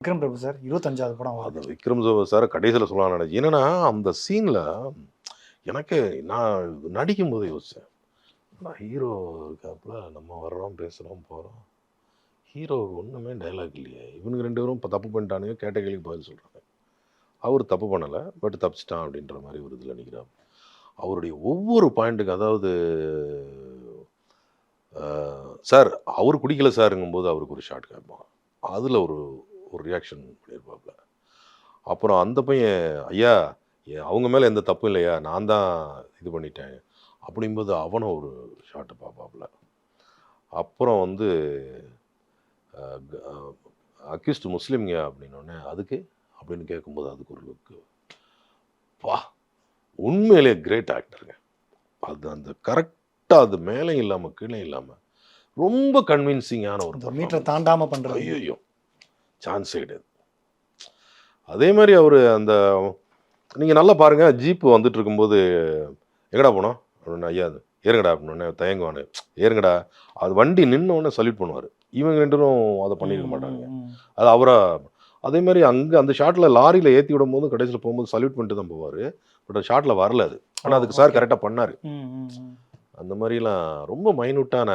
Vikram Prabhu sir 25வது படம் அது வருது. விக்ரம் சார் கடைசியில் சொல்லலாம் நினைச்சு. என்னன்னா அந்த சீனில் எனக்கு நான் நடிக்கும் போது யோசித்தேன், நான் ஹீரோ இருக்காப்புல, நம்ம வர்றோம் பேசுகிறோம் போகிறோம், ஹீரோ ஒன்றுமே டைலாக் இல்லையே, இவனுக்கு 2 பேரும் இப்போ தப்பு பண்ணிட்டானுங்க, கேட்ட கேள்விக்கு பதில் சொல்கிறாங்க. அவர் தப்பு பண்ணலை, பட் தப்பிச்சிட்டான் அப்படின்ற மாதிரி ஒரு இதில் நிற்கிறார். அவருடைய ஒவ்வொரு பாயிண்ட்டுக்கு, அதாவது சார் அவர் குடிக்கல சாருங்கும்போது அவருக்கு ஒரு ஷாட் கேட்பான், அதில் ஒரு ஒரு ரியாக்ஷன் பண்ணியிருப்பாப்புல. அப்புறம் அந்த பையன், ஐயா அவங்க மேலே எந்த தப்பும் இல்லையா, நான் தான் இது பண்ணிட்டேன் அப்படிங்கும்போது அவனும் ஒரு ஷாட்டை பார்ப்பாப்புல. அப்புறம் வந்து அக்யூஸ்ட் முஸ்லீம்ங்க அப்படின்னோடனே அதுக்கு அப்படின்னு கேட்கும்போது அதுக்கு ஒரு லுக்கு, வா உண்மையிலே கிரேட் ஆக்டருங்க. அது அந்த கரெக்டாக அது மேலே இல்லாமல் கீழே இல்லாமல் ரொம்ப கன்வின்சிங்கான ஒரு மீட்டரை தாண்டாம பண்றது. ஐயோ சான்ஸே கிடையாது. அதே மாதிரி அவர் அந்த நீங்கள் நல்லா பாருங்கள், ஜீப்பு வந்துட்டு இருக்கும்போது எங்கடா போனோம் அப்படின்னு, ஐயா அது ஏறுங்கடா அப்படின்னோடனே தயங்குவானு, ஏறுங்கடா, அது வண்டி நின்னோடனே சல்யூட் பண்ணுவார். இவங்க 2 பேரும் அதை பண்ணியிருக்க மாட்டாங்க. அது அவராக அதே மாதிரி அங்கே அந்த ஷாட்டில் லாரியில் ஏற்றி விடும் போது கடைசியில் போகும்போது சல்யூட் பண்ணிட்டு தான் போவார். பட் அந்த ஷாட்டில் வரல அது, ஆனால் அதுக்கு சார் கரெக்டாக பண்ணார். அந்த மாதிரிலாம் ரொம்ப மைனூட்டான